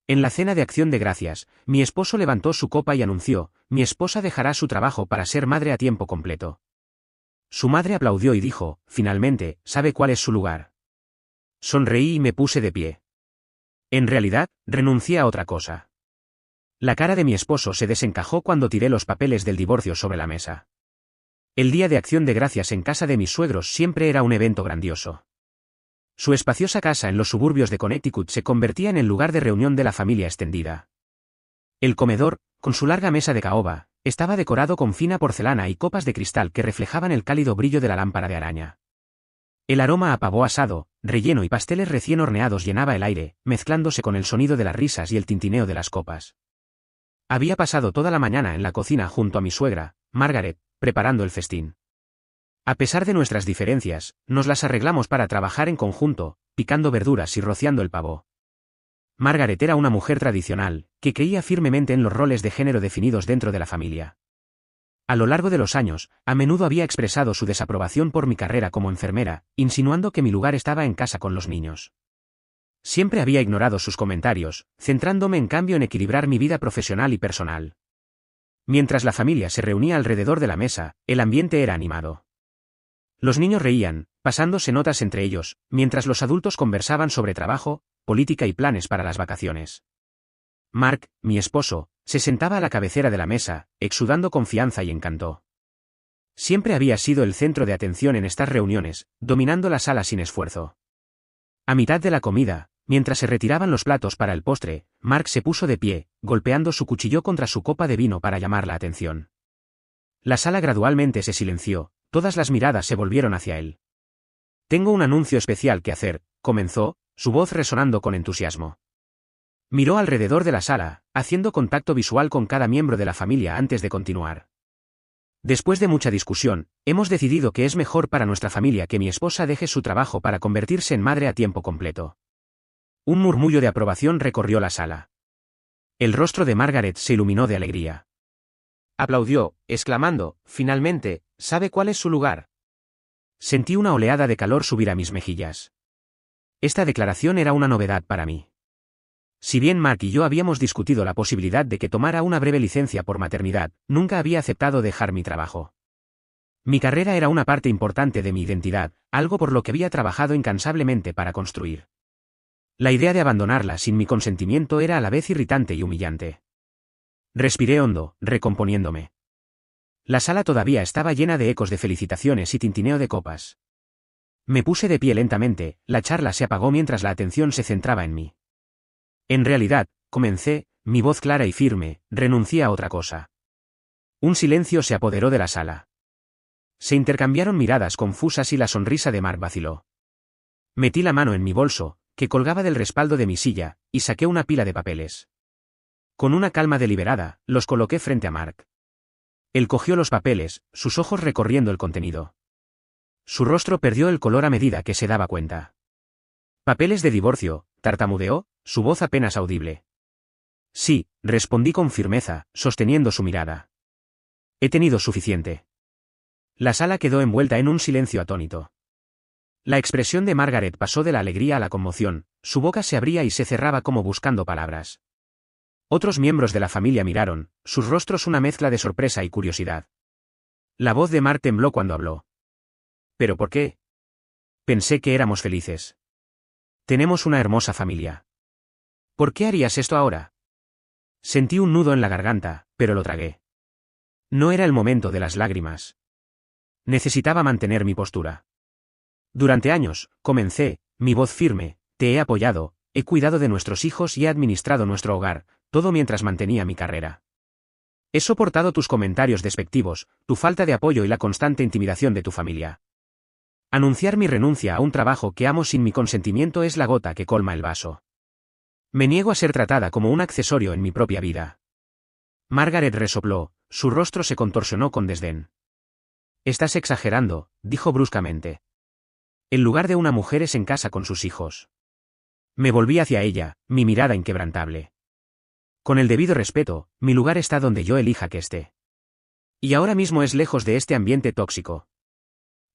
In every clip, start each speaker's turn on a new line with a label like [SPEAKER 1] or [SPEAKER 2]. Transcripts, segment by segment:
[SPEAKER 1] En la cena de Acción de Gracias, mi esposo levantó su copa y anunció: mi esposa dejará su trabajo para ser madre a tiempo completo. Su madre aplaudió y dijo: finalmente, sabe cuál es su lugar. Sonreí y me puse de pie. En realidad, renuncié a otra cosa. La cara de mi esposo se desencajó cuando tiré los papeles del divorcio sobre la mesa. El día de Acción de Gracias en casa de mis suegros siempre era un evento grandioso. Su espaciosa casa en los suburbios de Connecticut se convertía en el lugar de reunión de la familia extendida. El comedor, con su larga mesa de caoba, estaba decorado con fina porcelana y copas de cristal que reflejaban el cálido brillo de la lámpara de araña. El aroma a pavó asado, relleno y pasteles recién horneados llenaba el aire, mezclándose con el sonido de las risas y el tintineo de las copas. Había pasado toda la mañana en la cocina junto a mi suegra, Margaret, preparando el festín. A pesar de nuestras diferencias, nos las arreglamos para trabajar en conjunto, picando verduras y rociando el pavó. Margaret era una mujer tradicional, que creía firmemente en los roles de género definidos dentro de la familia. A lo largo de los años, a menudo había expresado su desaprobación por mi carrera como enfermera, insinuando que mi lugar estaba en casa con los niños. Siempre había ignorado sus comentarios, centrándome en cambio en equilibrar mi vida profesional y personal. Mientras la familia se reunía alrededor de la mesa, el ambiente era animado. Los niños reían, pasándose notas entre ellos, mientras los adultos conversaban sobre trabajo, política y planes para las vacaciones. Mark, mi esposo, se sentaba a la cabecera de la mesa, exudando confianza y encanto. Siempre había sido el centro de atención en estas reuniones, dominando la sala sin esfuerzo. A mitad de la comida, mientras se retiraban los platos para el postre, Mark se puso de pie, golpeando su cuchillo contra su copa de vino para llamar la atención. La sala gradualmente se silenció, todas las miradas se volvieron hacia él. Tengo un anuncio especial que hacer, comenzó, su voz resonando con entusiasmo. Miró alrededor de la sala, haciendo contacto visual con cada miembro de la familia antes de continuar. Después de mucha discusión, hemos decidido que es mejor para nuestra familia que mi esposa deje su trabajo para convertirse en madre a tiempo completo. Un murmullo de aprobación recorrió la sala. El rostro de Margaret se iluminó de alegría. Aplaudió, exclamando: finalmente, ¿sabe cuál es su lugar? Sentí una oleada de calor subir a mis mejillas. Esta declaración era una novedad para mí. Si bien Mark y yo habíamos discutido la posibilidad de que tomara una breve licencia por maternidad, nunca había aceptado dejar mi trabajo. Mi carrera era una parte importante de mi identidad, algo por lo que había trabajado incansablemente para construir. La idea de abandonarla sin mi consentimiento era a la vez irritante y humillante. Respiré hondo, recomponiéndome. La sala todavía estaba llena de ecos de felicitaciones y tintineo de copas. Me puse de pie lentamente, la charla se apagó mientras la atención se centraba en mí. En realidad, comencé, mi voz clara y firme, renuncié a otra cosa. Un silencio se apoderó de la sala. Se intercambiaron miradas confusas y la sonrisa de Mark vaciló. Metí la mano en mi bolso, que colgaba del respaldo de mi silla, y saqué una pila de papeles. Con una calma deliberada, los coloqué frente a Mark. Él cogió los papeles, sus ojos recorriendo el contenido. Su rostro perdió el color a medida que se daba cuenta. «Papeles de divorcio», tartamudeó, su voz apenas audible. «Sí», respondí con firmeza, sosteniendo su mirada. «He tenido suficiente». La sala quedó envuelta en un silencio atónito. La expresión de Margaret pasó de la alegría a la conmoción, su boca se abría y se cerraba como buscando palabras. Otros miembros de la familia miraron, sus rostros una mezcla de sorpresa y curiosidad. La voz de Mark tembló cuando habló. «¿Pero por qué?» «Pensé que éramos felices. Tenemos una hermosa familia. ¿Por qué harías esto ahora?» Sentí un nudo en la garganta, pero lo tragué. No era el momento de las lágrimas. Necesitaba mantener mi postura. «Durante años», comencé, mi voz firme, «te he apoyado, he cuidado de nuestros hijos y he administrado nuestro hogar, todo mientras mantenía mi carrera. He soportado tus comentarios despectivos, tu falta de apoyo y la constante intimidación de tu familia. Anunciar mi renuncia a un trabajo que amo sin mi consentimiento es la gota que colma el vaso. Me niego a ser tratada como un accesorio en mi propia vida». Margaret resopló, su rostro se contorsionó con desdén. «Estás exagerando», dijo bruscamente. «El lugar de una mujer es en casa con sus hijos». Me volví hacia ella, mi mirada inquebrantable. «Con el debido respeto, mi lugar está donde yo elija que esté. Y ahora mismo es lejos de este ambiente tóxico».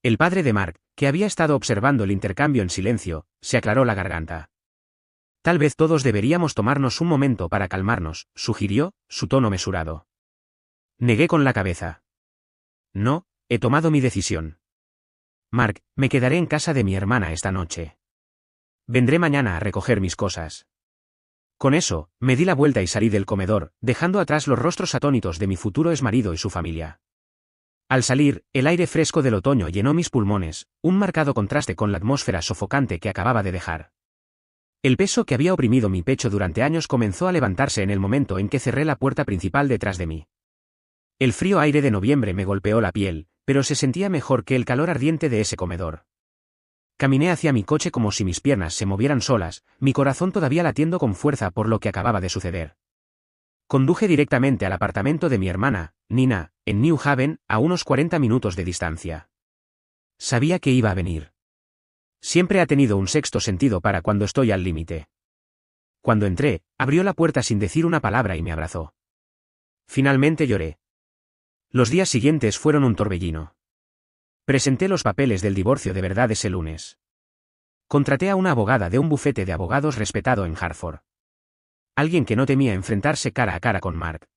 [SPEAKER 1] El padre de Mark, que había estado observando el intercambio en silencio, se aclaró la garganta. Tal vez todos deberíamos tomarnos un momento para calmarnos, sugirió, su tono mesurado. Negué con la cabeza. No, he tomado mi decisión. Mark, me quedaré en casa de mi hermana esta noche. Vendré mañana a recoger mis cosas. Con eso, me di la vuelta y salí del comedor, dejando atrás los rostros atónitos de mi futuro exmarido y su familia. Al salir, el aire fresco del otoño llenó mis pulmones, un marcado contraste con la atmósfera sofocante que acababa de dejar. El peso que había oprimido mi pecho durante años comenzó a levantarse en el momento en que cerré la puerta principal detrás de mí. El frío aire de noviembre me golpeó la piel, pero se sentía mejor que el calor ardiente de ese comedor. Caminé hacia mi coche como si mis piernas se movieran solas, mi corazón todavía latiendo con fuerza por lo que acababa de suceder. Conduje directamente al apartamento de mi hermana, Nina, en New Haven, a unos 40 minutos de distancia. Sabía que iba a venir. Siempre ha tenido un sexto sentido para cuando estoy al límite. Cuando entré, abrió la puerta sin decir una palabra y me abrazó. Finalmente lloré. Los días siguientes fueron un torbellino. Presenté los papeles del divorcio de verdad ese lunes. Contraté a una abogada de un bufete de abogados respetado en Hartford. Alguien que no temía enfrentarse cara a cara con Mark.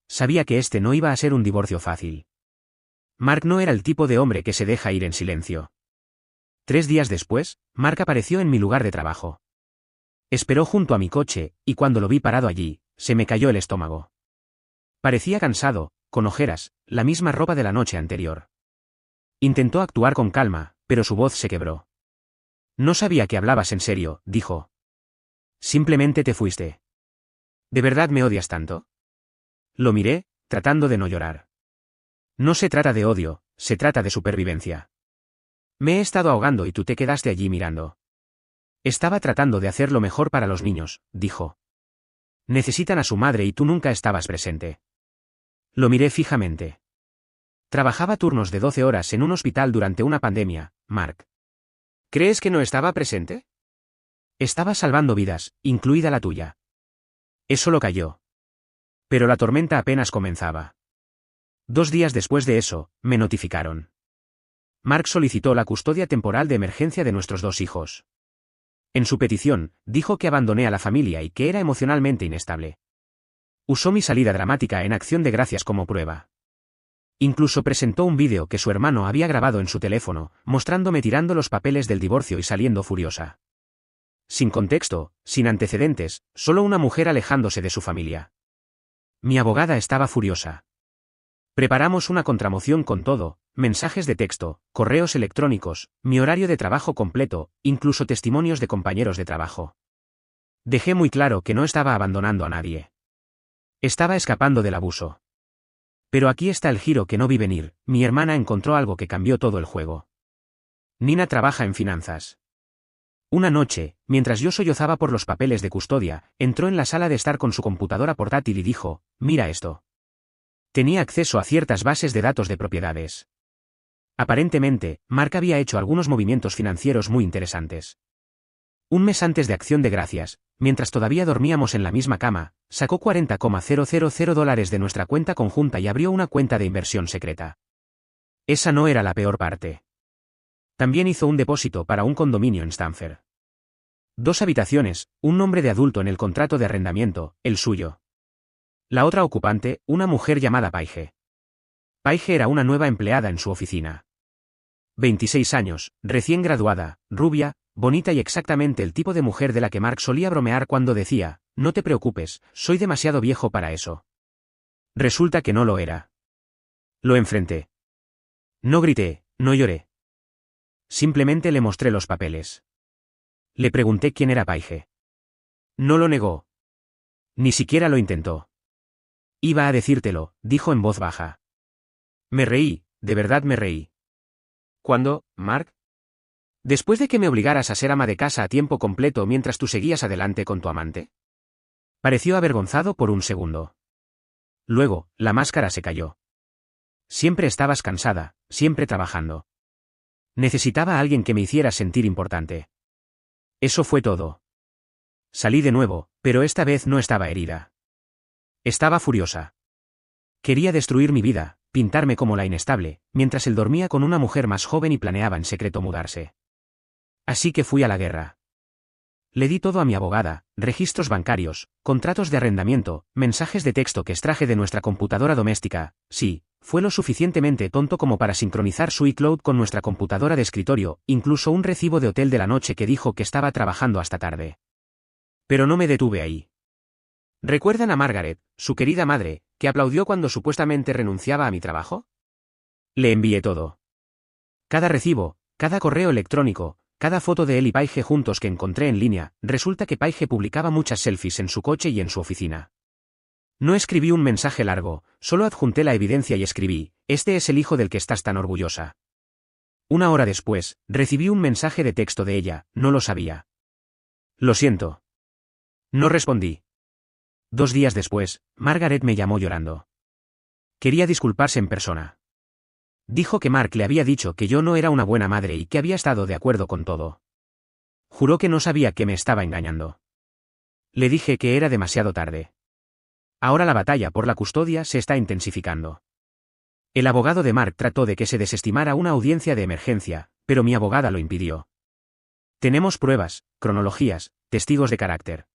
[SPEAKER 1] Sabía que este no iba a ser un divorcio fácil. Mark no era el tipo de hombre que se deja ir en silencio. 3 días después, Mark apareció en mi lugar de trabajo. Esperó junto a mi coche, y cuando lo vi parado allí, se me cayó el estómago. Parecía cansado, con ojeras, la misma ropa de la noche anterior. Intentó actuar con calma, pero su voz se quebró. No sabía que hablabas en serio, dijo. Simplemente te fuiste. ¿De verdad me odias tanto? Lo miré, tratando de no llorar. No se trata de odio, se trata de supervivencia. Me he estado ahogando y tú te quedaste allí mirando. Estaba tratando de hacer lo mejor para los niños, dijo. Necesitan a su madre y tú nunca estabas presente. Lo miré fijamente. Trabajaba turnos de 12 horas en un hospital durante una pandemia, Mark. ¿Crees que no estaba presente? Estaba salvando vidas, incluida la tuya. Eso lo calló. Pero la tormenta apenas comenzaba. 2 días después de eso, me notificaron. Mark solicitó la custodia temporal de emergencia de nuestros 2 hijos. En su petición, dijo que abandoné a la familia y que era emocionalmente inestable. Usó mi salida dramática en Acción de Gracias como prueba. Incluso presentó un vídeo que su hermano había grabado en su teléfono, mostrándome tirando los papeles del divorcio y saliendo furiosa. Sin contexto, sin antecedentes, solo una mujer alejándose de su familia. Mi abogada estaba furiosa. Preparamos una contramoción con todo, mensajes de texto, correos electrónicos, mi horario de trabajo completo, incluso testimonios de compañeros de trabajo. Dejé muy claro que no estaba abandonando a nadie. Estaba escapando del abuso. Pero aquí está el giro que no vi venir, mi hermana encontró algo que cambió todo el juego. Nina trabaja en finanzas. Una noche, mientras yo sollozaba por los papeles de custodia, entró en la sala de estar con su computadora portátil y dijo, mira esto. Tenía acceso a ciertas bases de datos de propiedades. Aparentemente, Mark había hecho algunos movimientos financieros muy interesantes. Un mes antes de Acción de Gracias, mientras todavía dormíamos en la misma cama, sacó $40,000 de nuestra cuenta conjunta y abrió una cuenta de inversión secreta. Esa no era la peor parte. También hizo un depósito para un condominio en Stamford. 2 habitaciones, un nombre de adulto en el contrato de arrendamiento, el suyo. La otra ocupante, una mujer llamada Paige. Paige era una nueva empleada en su oficina. 26 años, recién graduada, rubia, bonita y exactamente el tipo de mujer de la que Mark solía bromear cuando decía, no te preocupes, soy demasiado viejo para eso. Resulta que no lo era. Lo enfrenté. No grité, no lloré. Simplemente le mostré los papeles. Le pregunté quién era Paige. No lo negó. Ni siquiera lo intentó. Iba a decírtelo, dijo en voz baja. Me reí, de verdad me reí. ¿Cuándo, Mark? ¿Después de que me obligaras a ser ama de casa a tiempo completo mientras tú seguías adelante con tu amante? Pareció avergonzado por un segundo. Luego, la máscara se cayó. Siempre estabas cansada, siempre trabajando. Necesitaba a alguien que me hiciera sentir importante. Eso fue todo. Salí de nuevo, pero esta vez no estaba herida. Estaba furiosa. Quería destruir mi vida, pintarme como la inestable, mientras él dormía con una mujer más joven y planeaba en secreto mudarse. Así que fui a la guerra. Le di todo a mi abogada, registros bancarios, contratos de arrendamiento, mensajes de texto que extraje de nuestra computadora doméstica. Sí, fue lo suficientemente tonto como para sincronizar su iCloud con nuestra computadora de escritorio, incluso un recibo de hotel de la noche que dijo que estaba trabajando hasta tarde. Pero no me detuve ahí. ¿Recuerdan a Margaret, su querida madre, que aplaudió cuando supuestamente renunciaba a mi trabajo? Le envié todo. Cada recibo, cada correo electrónico, cada foto de él y Paige juntos que encontré en línea. Resulta que Paige publicaba muchas selfies en su coche y en su oficina. No escribí un mensaje largo, solo adjunté la evidencia y escribí: este es el hijo del que estás tan orgullosa. Una hora después, recibí un mensaje de texto de ella: no lo sabía. Lo siento. No respondí. 2 días después, Margaret me llamó llorando. Quería disculparse en persona. Dijo que Mark le había dicho que yo no era una buena madre y que había estado de acuerdo con todo. Juró que no sabía que me estaba engañando. Le dije que era demasiado tarde. Ahora la batalla por la custodia se está intensificando. El abogado de Mark trató de que se desestimara una audiencia de emergencia, pero mi abogada lo impidió. Tenemos pruebas, cronologías, testigos de carácter.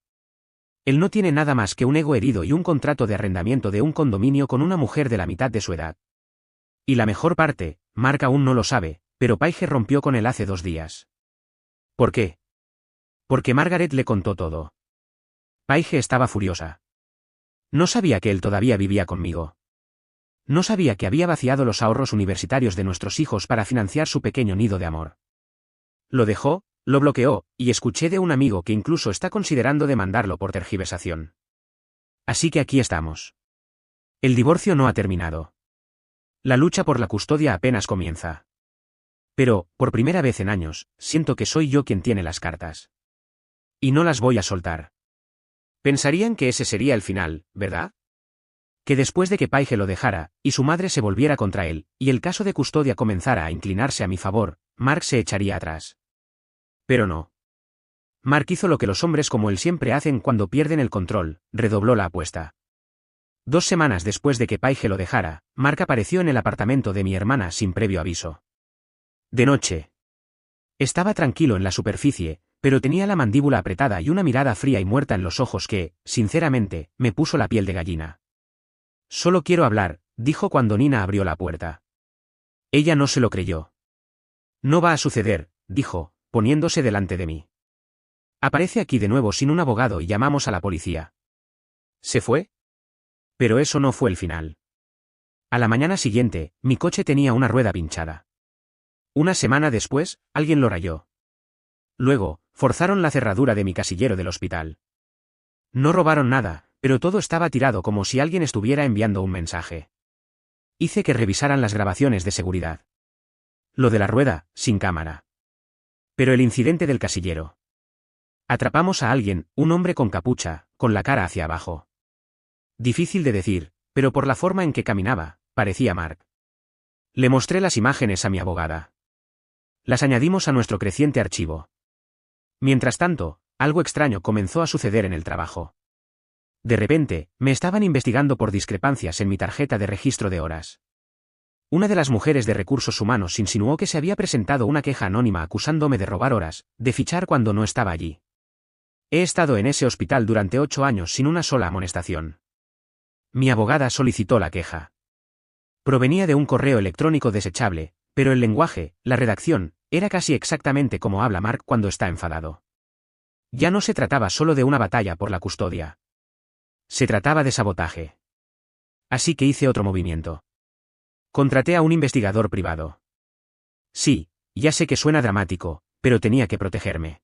[SPEAKER 1] Él no tiene nada más que un ego herido y un contrato de arrendamiento de un condominio con una mujer de la mitad de su edad. Y la mejor parte, Mark aún no lo sabe, pero Paige rompió con él hace 2 días. ¿Por qué? Porque Margaret le contó todo. Paige estaba furiosa. No sabía que él todavía vivía conmigo. No sabía que había vaciado los ahorros universitarios de nuestros hijos para financiar su pequeño nido de amor. Lo dejó, lo bloqueó, y escuché de un amigo que incluso está considerando demandarlo por tergiversación. Así que aquí estamos. El divorcio no ha terminado. La lucha por la custodia apenas comienza. Pero, por primera vez en años, siento que soy yo quien tiene las cartas. Y no las voy a soltar. Pensarían que ese sería el final, ¿verdad? Que después de que Paige lo dejara, y su madre se volviera contra él, y el caso de custodia comenzara a inclinarse a mi favor, Mark se echaría atrás. Pero no. Mark hizo lo que los hombres como él siempre hacen cuando pierden el control: redobló la apuesta. 2 semanas después de que Paige lo dejara, Mark apareció en el apartamento de mi hermana sin previo aviso. De noche. Estaba tranquilo en la superficie, pero tenía la mandíbula apretada y una mirada fría y muerta en los ojos que, sinceramente, me puso la piel de gallina. Solo quiero hablar, dijo cuando Nina abrió la puerta. Ella no se lo creyó. No va a suceder, dijo, poniéndose delante de mí. Aparece aquí de nuevo sin un abogado y llamamos a la policía. ¿Se fue? Pero eso no fue el final. A la mañana siguiente, mi coche tenía una rueda pinchada. Una semana después, alguien lo rayó. Luego, forzaron la cerradura de mi casillero del hospital. No robaron nada, pero todo estaba tirado como si alguien estuviera enviando un mensaje. Hice que revisaran las grabaciones de seguridad. Lo de la rueda, sin cámara. Pero el incidente del casillero. Atrapamos a alguien, un hombre con capucha, con la cara hacia abajo. Difícil de decir, pero por la forma en que caminaba, parecía Mark. Le mostré las imágenes a mi abogada. Las añadimos a nuestro creciente archivo. Mientras tanto, algo extraño comenzó a suceder en el trabajo. De repente, me estaban investigando por discrepancias en mi tarjeta de registro de horas. Una de las mujeres de recursos humanos insinuó que se había presentado una queja anónima acusándome de robar horas, de fichar cuando no estaba allí. He estado en ese hospital durante 8 años sin una sola amonestación. Mi abogada solicitó la queja. Provenía de un correo electrónico desechable, pero el lenguaje, la redacción, era casi exactamente como habla Mark cuando está enfadado. Ya no se trataba solo de una batalla por la custodia. Se trataba de sabotaje. Así que hice otro movimiento. Contraté a un investigador privado. Sí, ya sé que suena dramático, pero tenía que protegerme.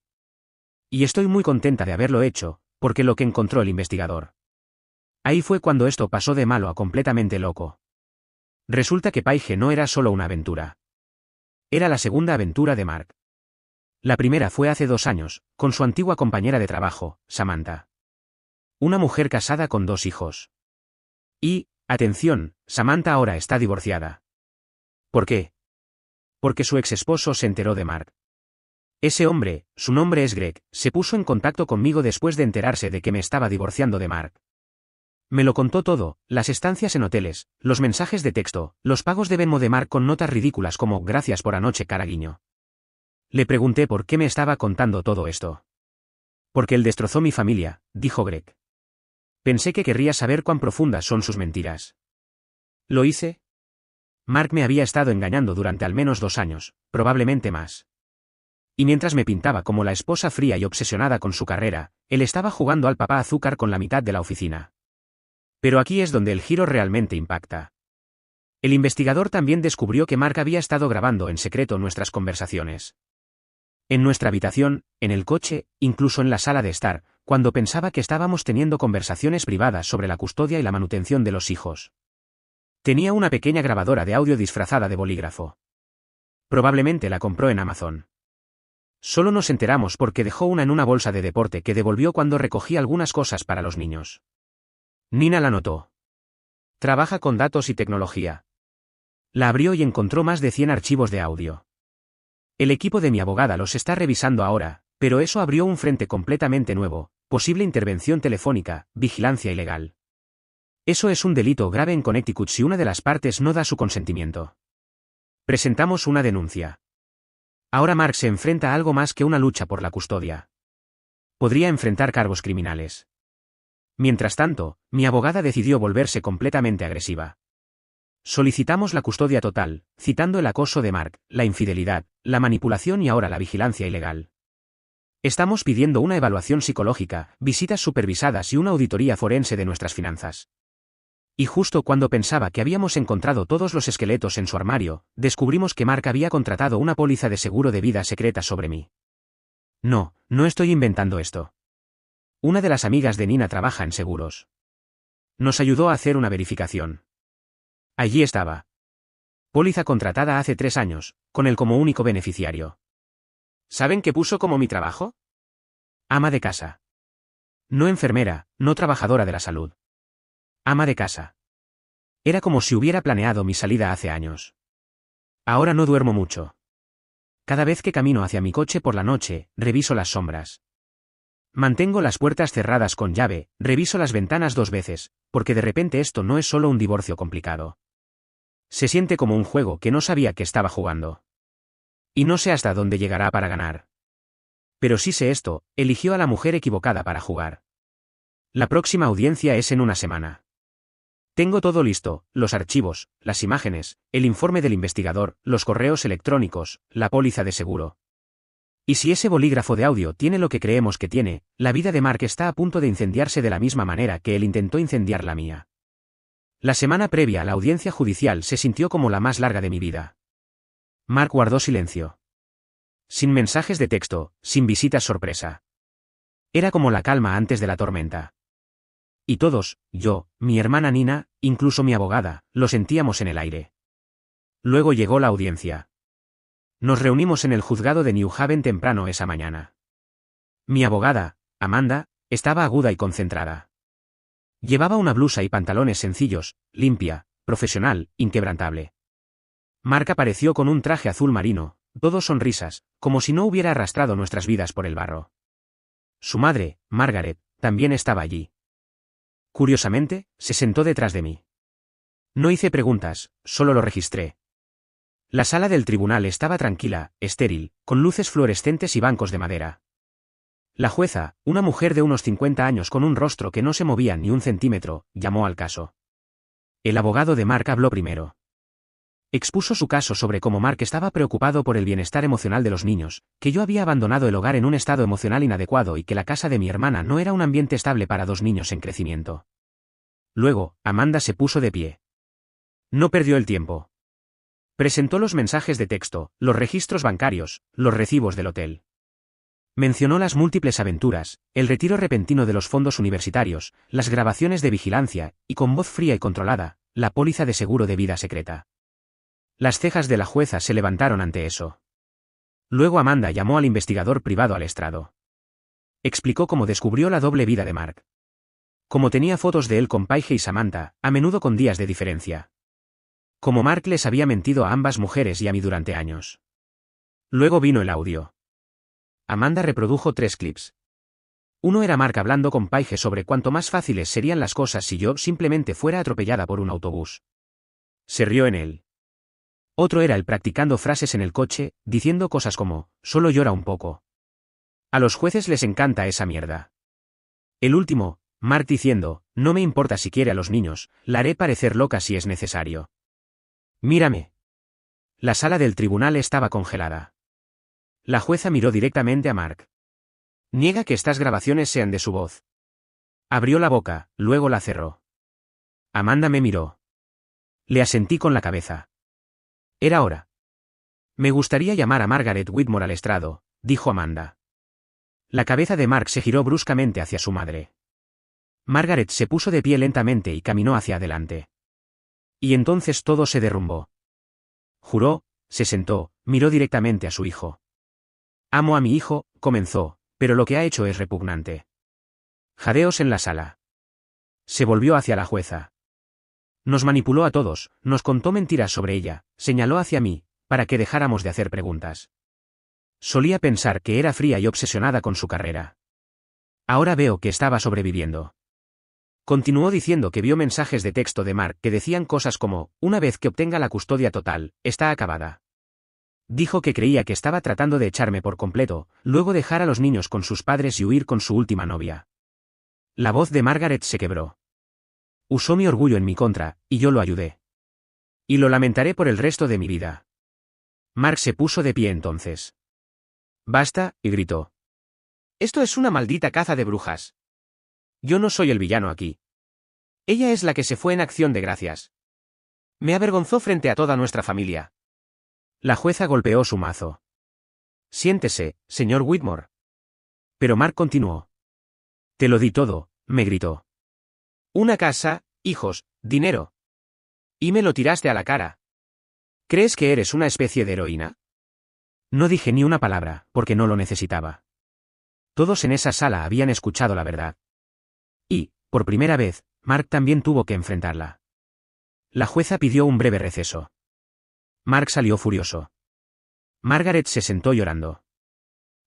[SPEAKER 1] Y estoy muy contenta de haberlo hecho, porque lo que encontró el investigador. Ahí fue cuando esto pasó de malo a completamente loco. Resulta que Paige no era solo una aventura. Era la segunda aventura de Mark. La primera fue hace 2 años, con su antigua compañera de trabajo, Samantha. Una mujer casada con 2 hijos. Y, atención, Samantha ahora está divorciada. ¿Por qué? Porque su exesposo se enteró de Mark. Ese hombre, su nombre es Greg, se puso en contacto conmigo después de enterarse de que me estaba divorciando de Mark. Me lo contó todo: las estancias en hoteles, los mensajes de texto, los pagos de Venmo de Mark con notas ridículas como «gracias por anoche, caraguiño». Le pregunté por qué me estaba contando todo esto. Porque él destrozó mi familia, dijo Greg. Pensé que querría saber cuán profundas son sus mentiras. ¿Lo hice? Mark me había estado engañando durante al menos 2 años, probablemente más. Y mientras me pintaba como la esposa fría y obsesionada con su carrera, él estaba jugando al papá azúcar con la mitad de la oficina. Pero aquí es donde el giro realmente impacta. El investigador también descubrió que Mark había estado grabando en secreto nuestras conversaciones. En nuestra habitación, en el coche, incluso en la sala de estar, cuando pensaba que estábamos teniendo conversaciones privadas sobre la custodia y la manutención de los hijos. Tenía una pequeña grabadora de audio disfrazada de bolígrafo. Probablemente la compró en Amazon. Solo nos enteramos porque dejó una en una bolsa de deporte que devolvió cuando recogí algunas cosas para los niños. Nina la notó. Trabaja con datos y tecnología. La abrió y encontró más de 100 archivos de audio. El equipo de mi abogada los está revisando ahora, pero eso abrió un frente completamente nuevo, posible intervención telefónica, vigilancia ilegal. Eso es un delito grave en Connecticut si una de las partes no da su consentimiento. Presentamos una denuncia. Ahora Mark se enfrenta a algo más que una lucha por la custodia. Podría enfrentar cargos criminales. Mientras tanto, mi abogada decidió volverse completamente agresiva. Solicitamos la custodia total, citando el acoso de Mark, la infidelidad, la manipulación y ahora la vigilancia ilegal. Estamos pidiendo una evaluación psicológica, visitas supervisadas y una auditoría forense de nuestras finanzas. Y justo cuando pensaba que habíamos encontrado todos los esqueletos en su armario, descubrimos que Mark había contratado una póliza de seguro de vida secreta sobre mí. No, no estoy inventando esto. Una de las amigas de Nina trabaja en seguros. Nos ayudó a hacer una verificación. Allí estaba. Póliza contratada hace 3 años, con él como único beneficiario. ¿Saben qué puso como mi trabajo? Ama de casa. No enfermera, no trabajadora de la salud. Ama de casa. Era como si hubiera planeado mi salida hace años. Ahora no duermo mucho. Cada vez que camino hacia mi coche por la noche, reviso las sombras. Mantengo las puertas cerradas con llave, reviso las ventanas 2 veces, porque de repente esto no es solo un divorcio complicado. Se siente como un juego que no sabía que estaba jugando. Y no sé hasta dónde llegará para ganar. Pero sí sé esto, eligió a la mujer equivocada para jugar. La próxima audiencia es en una semana. Tengo todo listo, los archivos, las imágenes, el informe del investigador, los correos electrónicos, la póliza de seguro. Y si ese bolígrafo de audio tiene lo que creemos que tiene, la vida de Mark está a punto de incendiarse de la misma manera que él intentó incendiar la mía. La semana previa a la audiencia judicial se sintió como la más larga de mi vida. Mark guardó silencio. Sin mensajes de texto, sin visitas sorpresa. Era como la calma antes de la tormenta. Y todos, yo, mi hermana Nina, incluso mi abogada, lo sentíamos en el aire. Luego llegó la audiencia. Nos reunimos en el juzgado de New Haven temprano esa mañana. Mi abogada, Amanda, estaba aguda y concentrada. Llevaba una blusa y pantalones sencillos, limpia, profesional, inquebrantable. Mark apareció con un traje azul marino, todo sonrisas, como si no hubiera arrastrado nuestras vidas por el barro. Su madre, Margaret, también estaba allí. Curiosamente, se sentó detrás de mí. No hice preguntas, solo lo registré. La sala del tribunal estaba tranquila, estéril, con luces fluorescentes y bancos de madera. La jueza, una mujer de unos 50 años con un rostro que no se movía ni un centímetro, llamó al caso. El abogado de Mark habló primero. Expuso su caso sobre cómo Mark estaba preocupado por el bienestar emocional de los niños, que yo había abandonado el hogar en un estado emocional inadecuado y que la casa de mi hermana no era un ambiente estable para 2 niños en crecimiento. Luego, Amanda se puso de pie. No perdió el tiempo. Presentó los mensajes de texto, los registros bancarios, los recibos del hotel. Mencionó las múltiples aventuras, el retiro repentino de los fondos universitarios, las grabaciones de vigilancia, y con voz fría y controlada, la póliza de seguro de vida secreta. Las cejas de la jueza se levantaron ante eso. Luego Amanda llamó al investigador privado al estrado. Explicó cómo descubrió la doble vida de Mark. Cómo tenía fotos de él con Paige y Samantha, a menudo con días de diferencia. Cómo Mark les había mentido a ambas mujeres y a mí durante años. Luego vino el audio. Amanda reprodujo 3 clips. Uno era Mark hablando con Paige sobre cuánto más fáciles serían las cosas si yo simplemente fuera atropellada por un autobús. Se rió en él. Otro era él practicando frases en el coche, diciendo cosas como, solo llora un poco. A los jueces les encanta esa mierda. El último, Mark diciendo, no me importa si quiere a los niños, la haré parecer loca si es necesario. Mírame. La sala del tribunal estaba congelada. La jueza miró directamente a Mark. Niega que estas grabaciones sean de su voz. Abrió la boca, luego la cerró. Amanda me miró. Le asentí con la cabeza. Era hora. Me gustaría llamar a Margaret Whitmore al estrado, dijo Amanda. La cabeza de Mark se giró bruscamente hacia su madre. Margaret se puso de pie lentamente y caminó hacia adelante. Y entonces todo se derrumbó. Juró, se sentó, miró directamente a su hijo. Amo a mi hijo, comenzó, pero lo que ha hecho es repugnante. Jadeos en la sala. Se volvió hacia la jueza. Nos manipuló a todos, nos contó mentiras sobre ella, señaló hacia mí, para que dejáramos de hacer preguntas. Solía pensar que era fría y obsesionada con su carrera. Ahora veo que estaba sobreviviendo. Continuó diciendo que vio mensajes de texto de Mark que decían cosas como, una vez que obtenga la custodia total, está acabada. Dijo que creía que estaba tratando de echarme por completo, luego dejar a los niños con sus padres y huir con su última novia. La voz de Margaret se quebró. Usó mi orgullo en mi contra, y yo lo ayudé. Y lo lamentaré por el resto de mi vida. Mark se puso de pie entonces. Basta, y gritó. Esto es una maldita caza de brujas. Yo no soy el villano aquí. Ella es la que se fue en acción de gracias. Me avergonzó frente a toda nuestra familia. La jueza golpeó su mazo. Siéntese, señor Whitmore. Pero Mark continuó. Te lo di todo, me gritó. Una casa, hijos, dinero. Y me lo tiraste a la cara. ¿Crees que eres una especie de heroína? No dije ni una palabra, porque no lo necesitaba. Todos en esa sala habían escuchado la verdad. Y, por primera vez, Mark también tuvo que enfrentarla. La jueza pidió un breve receso. Mark salió furioso. Margaret se sentó llorando.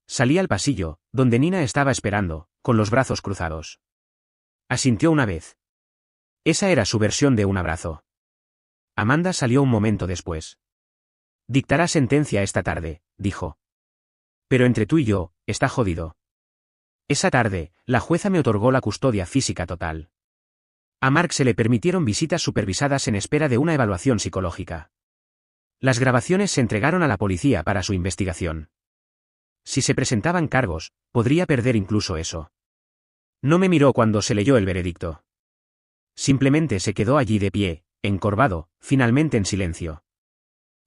[SPEAKER 1] Salí al pasillo, donde Nina estaba esperando, con los brazos cruzados. Asintió una vez. Esa era su versión de un abrazo. Amanda salió un momento después. Dictará sentencia esta tarde, dijo. Pero entre tú y yo, está jodido. Esa tarde, la jueza me otorgó la custodia física total. A Mark se le permitieron visitas supervisadas en espera de una evaluación psicológica. Las grabaciones se entregaron a la policía para su investigación. Si se presentaban cargos, podría perder incluso eso. No me miró cuando se leyó el veredicto. Simplemente se quedó allí de pie, encorvado, finalmente en silencio.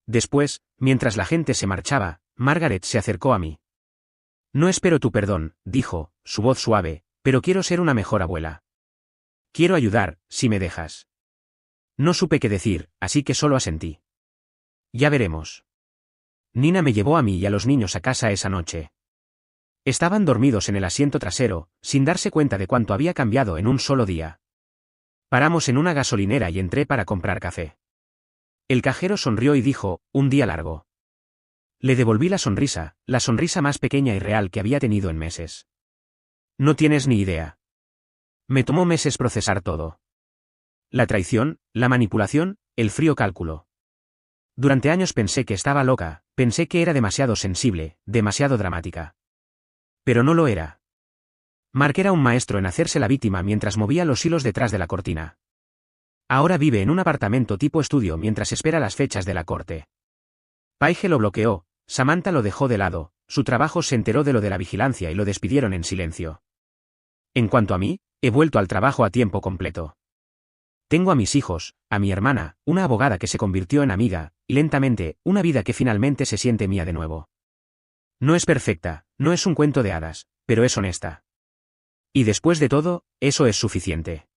[SPEAKER 1] Después, mientras la gente se marchaba, Margaret se acercó a mí. No espero tu perdón, dijo, su voz suave, pero quiero ser una mejor abuela. Quiero ayudar, si me dejas. No supe qué decir, así que solo asentí. Ya veremos. Nina me llevó a mí y a los niños a casa esa noche. Estaban dormidos en el asiento trasero, sin darse cuenta de cuánto había cambiado en un solo día. Paramos en una gasolinera y entré para comprar café. El cajero sonrió y dijo, un día largo. Le devolví la sonrisa más pequeña y real que había tenido en meses. No tienes ni idea. Me tomó meses procesar todo. La traición, la manipulación, el frío cálculo. Durante años pensé que estaba loca, pensé que era demasiado sensible, demasiado dramática. Pero no lo era. Mark era un maestro en hacerse la víctima mientras movía los hilos detrás de la cortina. Ahora vive en un apartamento tipo estudio mientras espera las fechas de la corte. Paige lo bloqueó, Samantha lo dejó de lado, su trabajo se enteró de lo de la vigilancia y lo despidieron en silencio. En cuanto a mí, he vuelto al trabajo a tiempo completo. Tengo a mis hijos, a mi hermana, una abogada que se convirtió en amiga, y lentamente, una vida que finalmente se siente mía de nuevo. No es perfecta, no es un cuento de hadas, pero es honesta. Y después de todo, eso es suficiente.